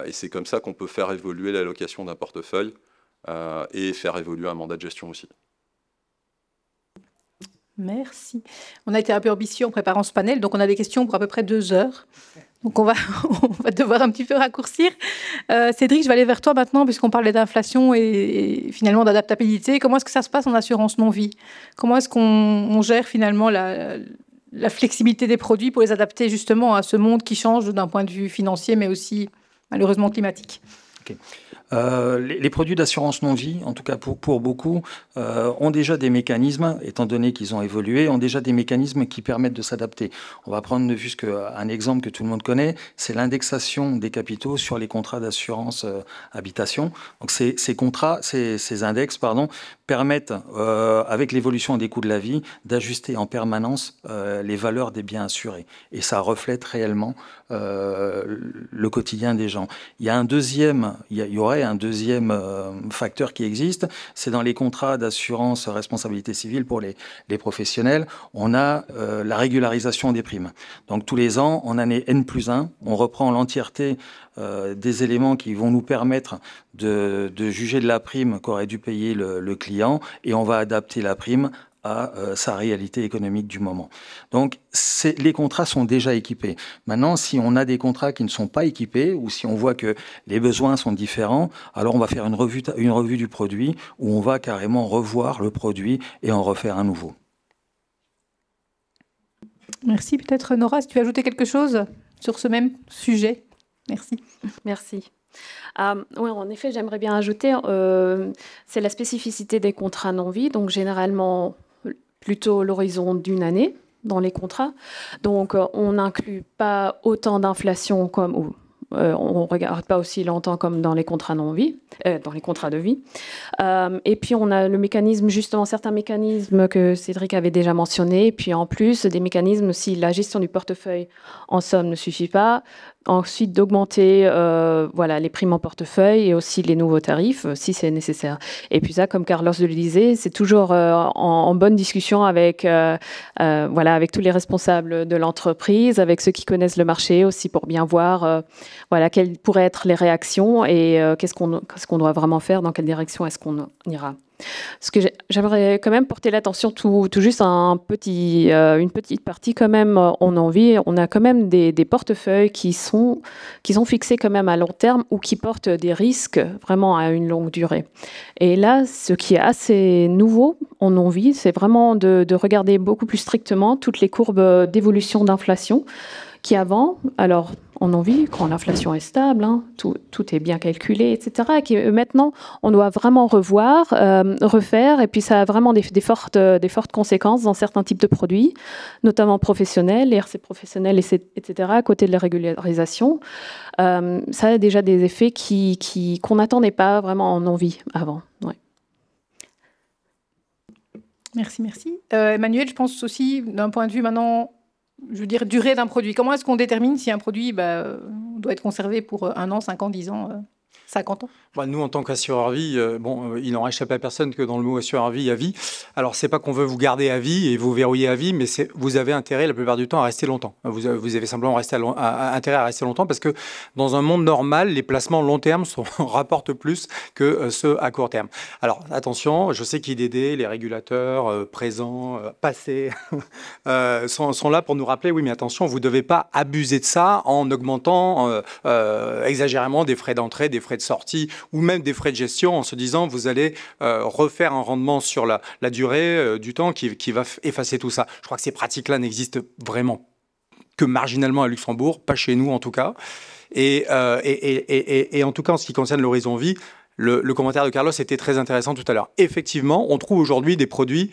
Et c'est comme ça qu'on peut faire évoluer l'allocation d'un portefeuille et faire évoluer un mandat de gestion aussi. Merci. On a été un peu ambitieux en préparant ce panel, donc on a des questions pour à peu près 2 heures. Donc on va devoir un petit peu raccourcir. Cédric, je vais aller vers toi maintenant, puisqu'on parlait d'inflation et finalement d'adaptabilité. Comment est-ce que ça se passe en assurance non-vie? Comment est-ce qu'on gère finalement la flexibilité des produits pour les adapter justement à ce monde qui change d'un point de vue financier, mais aussi malheureusement climatique? Okay. Les produits d'assurance non-vie, en tout cas pour beaucoup, ont déjà des mécanismes, étant donné qu'ils ont évolué, ont déjà des mécanismes qui permettent de s'adapter. On va prendre ne fût-ce qu'un exemple que tout le monde connaît, c'est l'indexation des capitaux sur les contrats d'assurance habitation. Donc ces contrats, ces index, permettent, avec l'évolution des coûts de la vie, d'ajuster en permanence les valeurs des biens assurés. Et ça reflète réellement le quotidien des gens. Il y aurait un deuxième facteur qui existe, c'est dans les contrats d'assurance responsabilité civile pour les professionnels, on a la régularisation des primes. Donc tous les ans, en année N+1, on reprend l'entièreté des éléments qui vont nous permettre de juger de la prime qu'aurait dû payer le client, et on va adapter la prime à sa réalité économique du moment. Donc, les contrats sont déjà équipés. Maintenant, si on a des contrats qui ne sont pas équipés, ou si on voit que les besoins sont différents, alors on va faire une revue du produit, où on va carrément revoir le produit et en refaire un nouveau. Merci. Peut-être Nora, si tu veux ajouter quelque chose sur ce même sujet. Merci. Merci. Oui, en effet, j'aimerais bien ajouter, c'est la spécificité des contrats non-vie, donc généralement plutôt l'horizon d'une année dans les contrats. Donc, on n'inclut pas autant d'inflation comme... on ne regarde pas aussi longtemps comme dans les contrats non-vie, dans les contrats de vie. Et puis, on a le mécanisme, justement, certains mécanismes que Cédric avait déjà mentionnés. Et puis, en plus, des mécanismes, si la gestion du portefeuille, en somme, ne suffit pas, ensuite d'augmenter les primes en portefeuille et aussi les nouveaux tarifs, si c'est nécessaire. Et puis ça, comme Carlos le disait, c'est toujours en bonne discussion avec, avec tous les responsables de l'entreprise, avec ceux qui connaissent le marché aussi, pour bien voir quelles pourraient être les réactions et qu'est-ce qu'on doit vraiment faire, dans quelle direction est-ce qu'on ira. Ce que j'aimerais quand même porter l'attention tout juste à une petite partie quand même en envie. On a quand même des portefeuilles qui sont fixés quand même à long terme ou qui portent des risques vraiment à une longue durée. Et là, ce qui est assez nouveau en envie, c'est vraiment de regarder beaucoup plus strictement toutes les courbes d'évolution d'inflation qui avant, alors on en vit quand l'inflation est stable, tout est bien calculé, etc. Et qui, maintenant, on doit vraiment revoir, refaire, et puis ça a vraiment des fortes conséquences dans certains types de produits, notamment professionnels, les RC professionnels, etc., à côté de la régularisation. Ça a déjà des effets qu'on n'attendait pas vraiment en envie avant. Ouais. Merci. Emmanuel, je pense aussi, d'un point de vue maintenant, je veux dire, durée d'un produit. Comment est-ce qu'on détermine si un produit doit être conservé pour 1 an, 5 ans, 10 ans, 50 ans ? Nous, en tant qu'assureur vie, il n'en échappe à personne que dans le mot assureur vie, il y a vie. Alors, c'est pas qu'on veut vous garder à vie et vous verrouiller à vie, mais vous avez intérêt la plupart du temps à rester longtemps. Vous avez simplement intérêt à rester longtemps parce que dans un monde normal, les placements long terme rapportent plus que ceux à court terme. Alors, attention, je sais qu'IDD, les régulateurs présents, passés, sont là pour nous rappeler, oui, mais attention, vous ne devez pas abuser de ça en augmentant exagérément des frais d'entrée, des frais de sortie, ou même des frais de gestion en se disant vous allez refaire un rendement sur la durée du temps qui va effacer tout ça. Je crois que ces pratiques-là n'existent vraiment que marginalement à Luxembourg, pas chez nous en tout cas. Et en tout cas, en ce qui concerne l'horizon vie, le commentaire de Carlos était très intéressant tout à l'heure. Effectivement, on trouve aujourd'hui des produits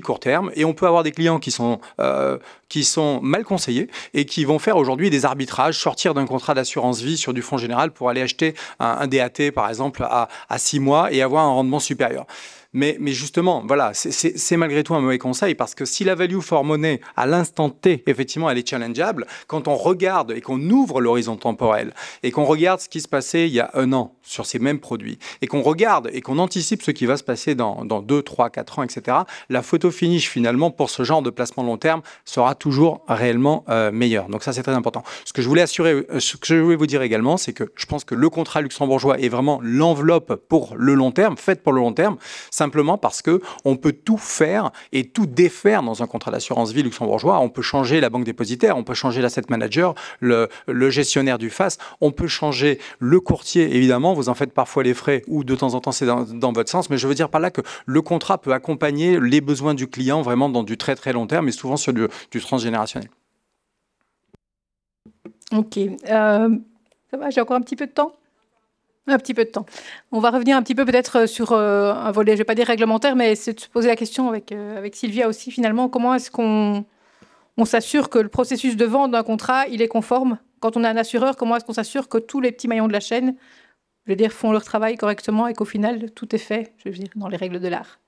court terme et on peut avoir des clients qui sont mal conseillés et qui vont faire aujourd'hui des arbitrages, sortir d'un contrat d'assurance vie sur du fonds général pour aller acheter un DAT par exemple à 6 mois et avoir un rendement supérieur. Mais justement, voilà, c'est malgré tout un mauvais conseil parce que si la value for money à l'instant T, effectivement, elle est challengeable, quand on regarde et qu'on ouvre l'horizon temporel et qu'on regarde ce qui se passait il y a 1 an sur ces mêmes produits et qu'on regarde et qu'on anticipe ce qui va se passer dans 2, 3, 4 ans, etc., la photo finish finalement pour ce genre de placement long terme sera toujours réellement meilleure. Donc ça, c'est très important. Ce que je voulais vous dire également, c'est que je pense que le contrat luxembourgeois est vraiment l'enveloppe pour le long terme, faite pour le long terme, simplement parce qu'on peut tout faire et tout défaire dans un contrat d'assurance vie luxembourgeois. On peut changer la banque dépositaire, on peut changer l'asset manager, le gestionnaire du FAS, on peut changer le courtier, évidemment, vous en faites parfois les frais ou de temps en temps c'est dans votre sens, mais je veux dire par là que le contrat peut accompagner les besoins du client vraiment dans du très très long terme et souvent sur du transgénérationnel. Ok. Ça va, j'ai encore un petit peu de temps ? Un petit peu de temps. On va revenir un petit peu peut-être sur un volet, je ne vais pas dire réglementaire, mais c'est de se poser la question avec Sylvia aussi, finalement, comment est-ce qu'on s'assure que le processus de vente d'un contrat, il est conforme? Quand on est un assureur, comment est-ce qu'on s'assure que tous les petits maillons de la chaîne, je veux dire, font leur travail correctement et qu'au final, tout est fait, je veux dire, dans les règles de l'art?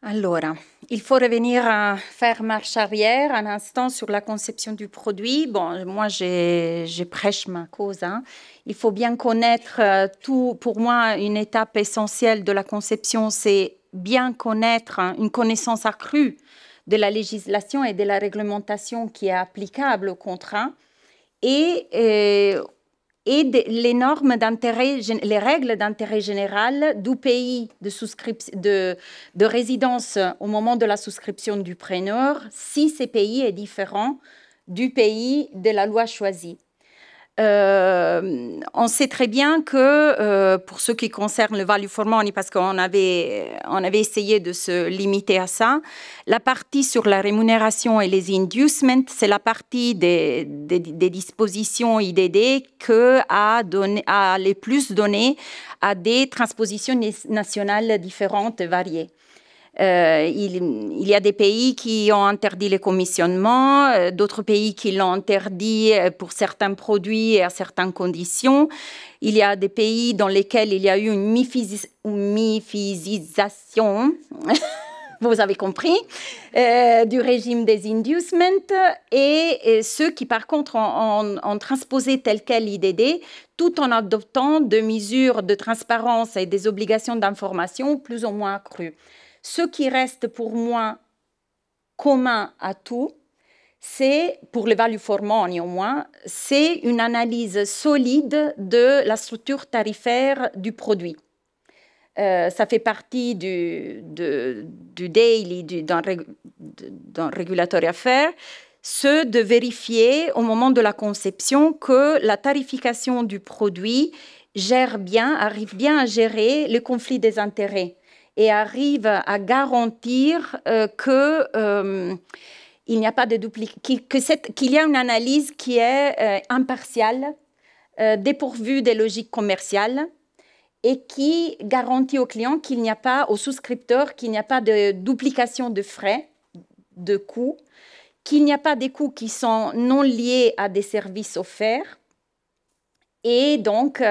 Allora, il faut revenir à faire marche arrière un instant sur la conception du produit. Bon, moi, je prêche ma cause. Hein. Il faut bien connaître tout. Pour moi, une étape essentielle de la conception, c'est bien connaître une connaissance accrue de la législation et de la réglementation qui est applicable au contrat et les normes d'intérêt, les règles d'intérêt général du pays de résidence au moment de la souscription du preneur, si ce pays est différent du pays de la loi choisie. On sait très bien que pour ce qui concerne le value for money, parce qu'on avait essayé de se limiter à ça, la partie sur la rémunération et les inducements, c'est la partie des dispositions IDD que a les plus donné à des transpositions nationales différentes et variées. Il y a des pays qui ont interdit les commissionnements, d'autres pays qui l'ont interdit pour certains produits et à certaines conditions. Il y a des pays dans lesquels il y a eu une mifisisation, vous avez compris, du régime des inducements et ceux qui, par contre, ont transposé tel quel l'IDD tout en adoptant des mesures de transparence et des obligations d'information plus ou moins accrues. Ce qui reste pour moi commun à tout, c'est, pour le value for money au moins, c'est une analyse solide de la structure tarifaire du produit. Ça fait partie du daily d'un régulateur affaires, ce de vérifier au moment de la conception que la tarification du produit arrive bien à gérer le conflit des intérêts et arrive à garantir qu'il n'y a pas de qu'il y a une analyse qui est impartiale, dépourvue des logiques commerciales et qui garantit aux clients qu'il n'y a pas, aux souscripteurs, qu'il n'y a pas de duplication de frais, de coûts, qu'il n'y a pas des coûts qui sont non liés à des services offerts et donc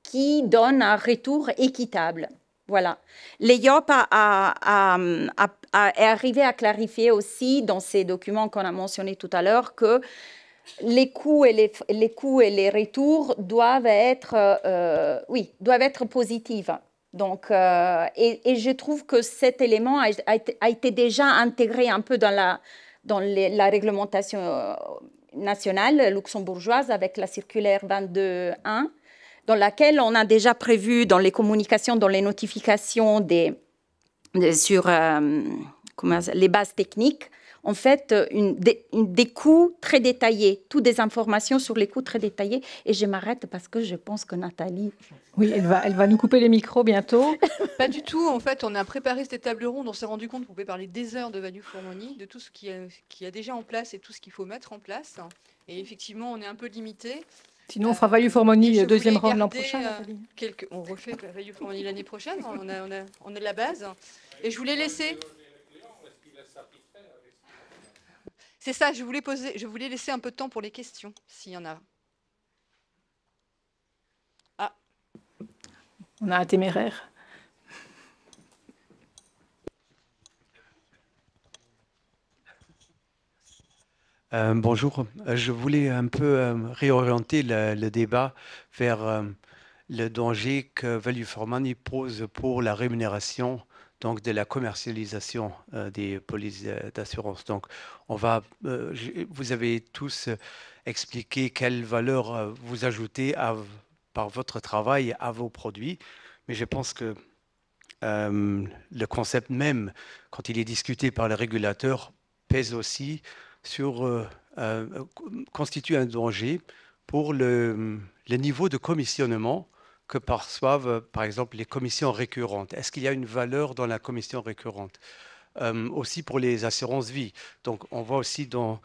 qui donnent un retour équitable. Voilà. L'EIOP est arrivé à clarifier aussi dans ces documents qu'on a mentionnés tout à l'heure que les coûts et les retours doivent être positifs. Donc, et je trouve que cet élément a été déjà intégré un peu dans la réglementation nationale luxembourgeoise avec la circulaire 22.1, dans laquelle on a déjà prévu dans les communications, dans les notifications sur les bases techniques, en fait, des coûts très détaillés, toutes des informations sur les coûts très détaillés. Et je m'arrête parce que je pense que Nathalie... Oui, elle va nous couper les micros bientôt. Pas du tout. En fait, on a préparé cette table ronde. On s'est rendu compte qu'on pouvait parler des heures de value for money, de tout ce qui est déjà en place et tout ce qu'il faut mettre en place. Et effectivement, on est un peu limité. Sinon, on fera value for money deuxième round l'an prochain. On refait value for money l'année prochaine. On a de la base. Et je voulais laisser... C'est ça, je voulais laisser un peu de temps pour les questions, s'il y en a. Ah. On a un téméraire. Bonjour, je voulais un peu réorienter le débat vers le danger que Value for Money pose pour la rémunération donc de la commercialisation des polices d'assurance. Donc, vous avez tous expliqué quelle valeur vous ajoutez par votre travail à vos produits, mais je pense que le concept même, quand il est discuté par le régulateur, pèse aussi constitue un danger pour le niveau de commissionnement que perçoivent, par exemple, les commissions récurrentes. Est-ce qu'il y a une valeur dans la commission récurrente? Aussi pour les assurances vie. Donc, on voit aussi dans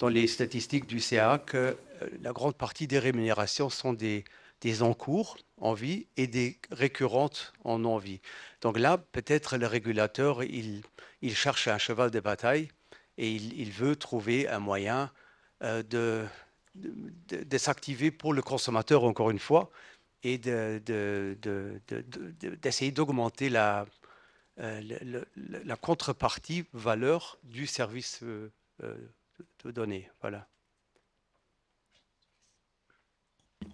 les statistiques du CA que la grande partie des rémunérations sont des des encours en vie et des récurrentes en non-vie. Donc là, peut-être le régulateur, il cherche un cheval de bataille et il veut trouver un moyen de s'activer pour le consommateur, encore une fois, et d'essayer d'augmenter la contrepartie valeur du service donné. Voilà.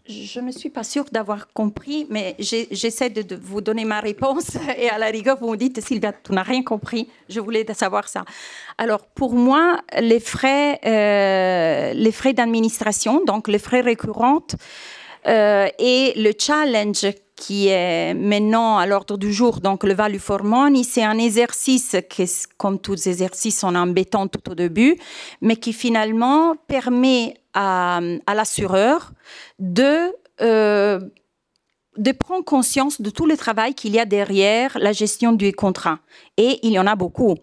Je ne suis pas sûre d'avoir compris, mais j'essaie de vous donner ma réponse et à la rigueur, vous me dites, Sylvia, tu n'as rien compris. Je voulais savoir ça. Alors, pour moi, les frais d'administration, donc les frais récurrents et le challenge qui est maintenant à l'ordre du jour, donc le value for money, c'est un exercice qui, comme tous les exercices, sont embêtants tout au début, mais qui finalement permet à l'assureur de prendre conscience de tout le travail qu'il y a derrière la gestion du contrat. Et il y en a beaucoup.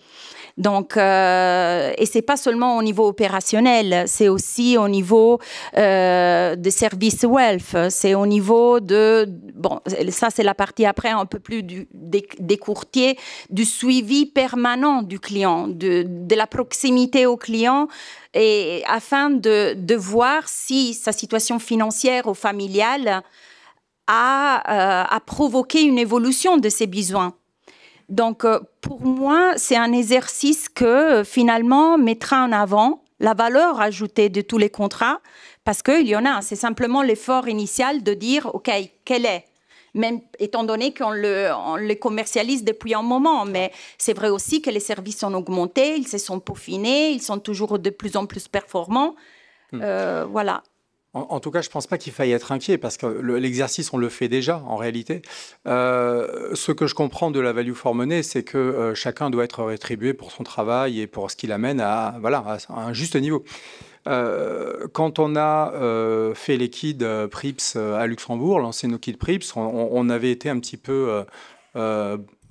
Donc, et c'est pas seulement au niveau opérationnel, c'est aussi au niveau des services wealth, c'est au niveau de, bon, ça c'est la partie après un peu plus des courtiers, du suivi permanent du client, de la proximité au client, et afin de voir si sa situation financière ou familiale a provoqué une évolution de ses besoins. Donc, pour moi, c'est un exercice que, finalement, mettra en avant la valeur ajoutée de tous les contrats, parce qu'il y en a. C'est simplement l'effort initial de dire, OK, quel est ? Même étant donné qu'on le commercialise depuis un moment. Mais c'est vrai aussi que les services ont augmenté, ils se sont peaufinés, ils sont toujours de plus en plus performants. Voilà. En tout cas, je ne pense pas qu'il faille être inquiet parce que l'exercice, on le fait déjà en réalité. Ce que je comprends de la value for money, c'est que chacun doit être rétribué pour son travail et pour ce qu'il amène à un juste niveau. Quand on a fait les KID PRIPS à Luxembourg, lancé nos KID PRIPS, on avait été un petit peu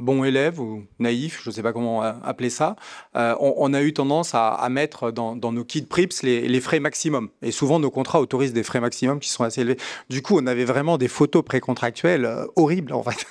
bon élève ou naïf, je ne sais pas comment appeler ça. On a eu tendance à mettre dans nos KID PRIPS les frais maximum. Et souvent, nos contrats autorisent des frais maximum qui sont assez élevés. Du coup, on avait vraiment des photos précontractuelles horribles, en fait,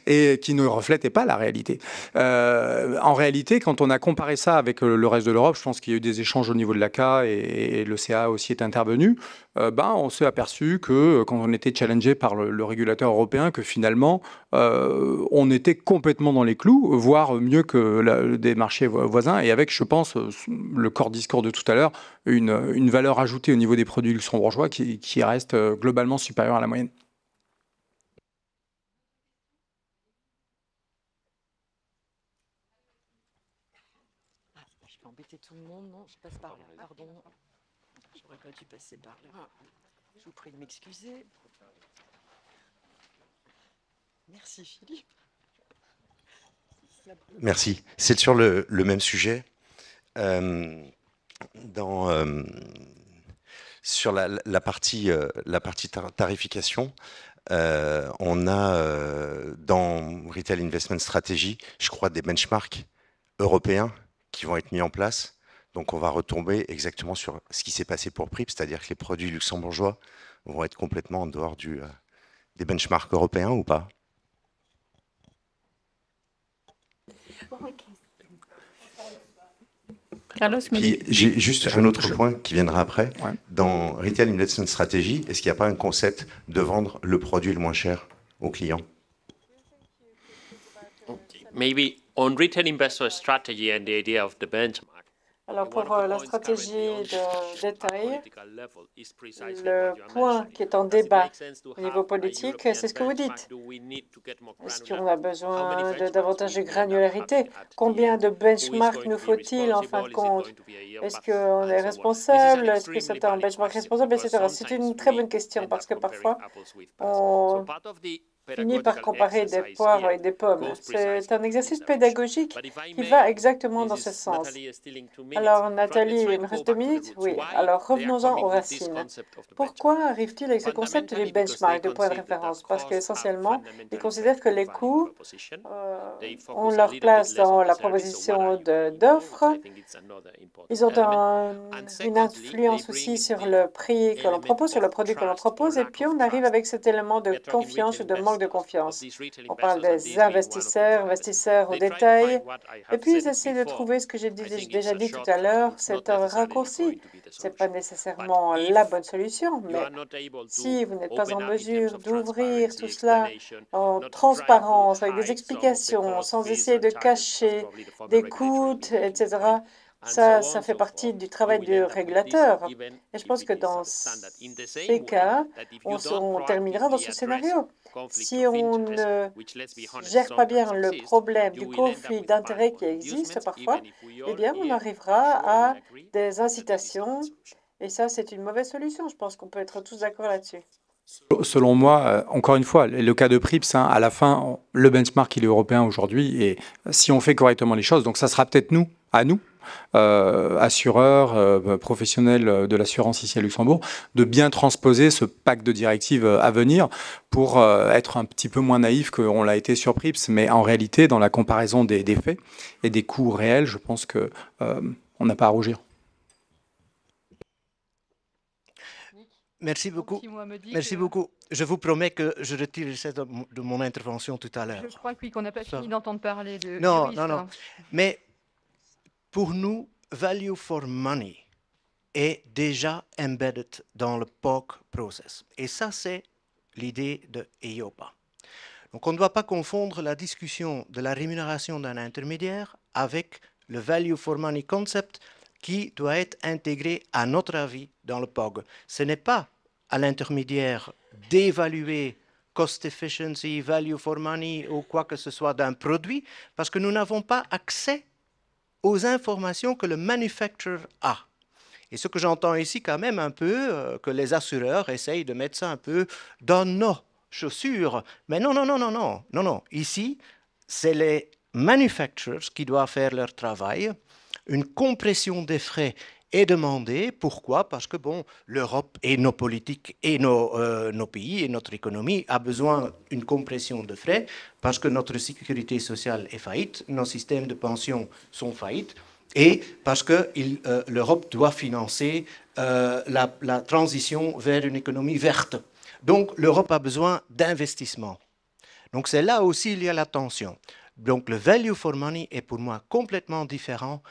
et qui ne reflétaient pas la réalité. En réalité, quand on a comparé ça avec le reste de l'Europe, je pense qu'il y a eu des échanges au niveau de l'ACA et le CA aussi est intervenu. On s'est aperçu que quand on était challengé par le régulateur européen, que finalement, on était complètement dans les clous, voire mieux que des marchés voisins, et avec, je pense, le corps discours de tout à l'heure, une valeur ajoutée au niveau des produits luxembourgeois qui reste globalement supérieure à la moyenne. Je vais embêter tout le monde, non? Je passe par là, pardon. J'aurais pas dû passer par là. Je vous prie de m'excuser. Merci Philippe. Merci. C'est sur le même sujet. Sur la partie tarification, on a dans Retail Investment Strategy, je crois, des benchmarks européens qui vont être mis en place. Donc, on va retomber exactement sur ce qui s'est passé pour PRIP, c'est-à-dire que les produits luxembourgeois vont être complètement en dehors des benchmarks européens ou pas? Puis, j'ai juste un autre point qui viendra après. Ouais. Dans Retail Investment Strategy, est-ce qu'il n'y a pas un concept de vendre le produit le moins cher aux clients? Maybe on Retail Investor Strategy and the idea of the benchmark. Alors pour la stratégie de détail, le point qui est en débat au niveau politique, c'est ce que vous dites. Est-ce qu'on a besoin de davantage de granularité? Combien de benchmarks nous faut-il en fin de compte? Est-ce qu'on est responsable? Est-ce que c'est un benchmark responsable, etc. C'est une très bonne question parce que parfois, finit par comparer des poires et des pommes. C'est un exercice pédagogique qui va exactement dans ce sens. Alors, Nathalie, il me reste 2 minutes? Oui. Alors, revenons-en aux racines. Pourquoi arrive-t-il avec ce concept des benchmarks, de points de référence? Parce qu'essentiellement, ils considèrent que les coûts ont leur place dans la proposition d'offres. Ils ont une influence aussi sur le prix que l'on propose, sur le produit que l'on propose, et puis on arrive avec cet élément de confiance ou de manque de confiance. On parle des investisseurs au détail, et puis ils essaient de trouver ce que j'ai déjà dit tout à l'heure, c'est un raccourci. Ce n'est pas nécessairement la bonne solution, mais si vous n'êtes pas en mesure d'ouvrir tout cela en transparence, avec des explications, sans essayer de cacher des coûts, etc., ça fait partie du travail du régulateur. Et je pense que dans ces cas, on terminera dans ce scénario. Si on ne gère pas bien le problème du conflit d'intérêts qui existe parfois, eh bien, on arrivera à des incitations. Et ça, c'est une mauvaise solution. Je pense qu'on peut être tous d'accord là-dessus. Selon moi, encore une fois, le cas de PRIPS, à la fin, le benchmark, il est européen aujourd'hui. Et si on fait correctement les choses, donc ça sera peut-être à nous, assureurs, professionnels de l'assurance ici à Luxembourg, de bien transposer ce pack de directives à venir pour être un petit peu moins naïf qu'on l'a été sur PRIPS. Mais en réalité, dans la comparaison des faits et des coûts réels, je pense qu'on n'a pas à rougir. Merci beaucoup. Merci beaucoup. Je vous promets que je retire ça de mon intervention tout à l'heure. Je crois que oui, qu'on n'a pas fini d'entendre parler de non, juristes, non, non. Mais pour nous, value for money est déjà embedded dans le POC process. Et ça, c'est l'idée de EIOPA. Donc, on ne doit pas confondre la discussion de la rémunération d'un intermédiaire avec le value for money concept qui doit être intégré, à notre avis, dans le POG. Ce n'est pas à l'intermédiaire d'évaluer cost efficiency, value for money ou quoi que ce soit d'un produit, parce que nous n'avons pas accès aux informations que le manufacturer a. Et ce que j'entends ici quand même un peu, que les assureurs essayent de mettre ça un peu dans nos chaussures. Mais non, non, non, non, non, non, non. Ici, c'est les manufacturers qui doivent faire leur travail. Une compression des frais est demandée. Pourquoi? Parce que bon, l'Europe et nos politiques et nos pays et notre économie a besoin d'une compression de frais parce que notre sécurité sociale est faillite, nos systèmes de pension sont faillites et parce que l'Europe doit financer la transition vers une économie verte. Donc l'Europe a besoin d'investissement. Donc c'est là aussi il y a la tension. Donc le value for money est pour moi complètement différent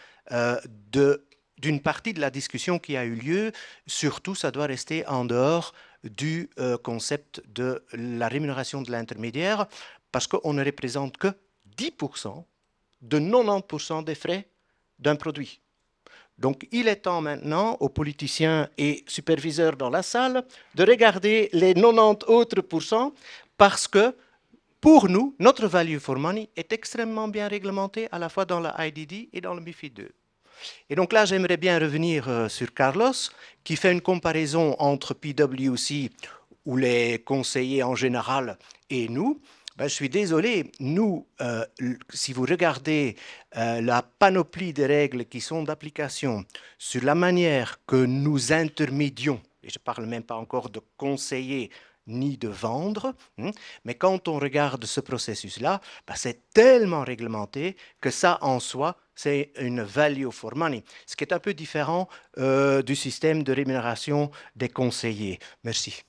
d'une partie de la discussion qui a eu lieu. Surtout, ça doit rester en dehors du concept de la rémunération de l'intermédiaire parce qu'on ne représente que 10% de 90% des frais d'un produit. Donc, il est temps maintenant aux politiciens et superviseurs dans la salle de regarder les 90 autres pourcents parce que pour nous, notre value for money est extrêmement bien réglementé à la fois dans la IDD et dans le MiFID II. Et donc là, j'aimerais bien revenir sur Carlos, qui fait une comparaison entre PwC, ou les conseillers en général, et nous. Ben, je suis désolé, nous, si vous regardez la panoplie des règles qui sont d'application sur la manière que nous intermédions, et je ne parle même pas encore de conseiller, ni de vendre, mais quand on regarde ce processus-là, ben c'est tellement réglementé que ça, en soi, c'est une value for money, ce qui est un peu différent du système de rémunération des conseillers. Merci.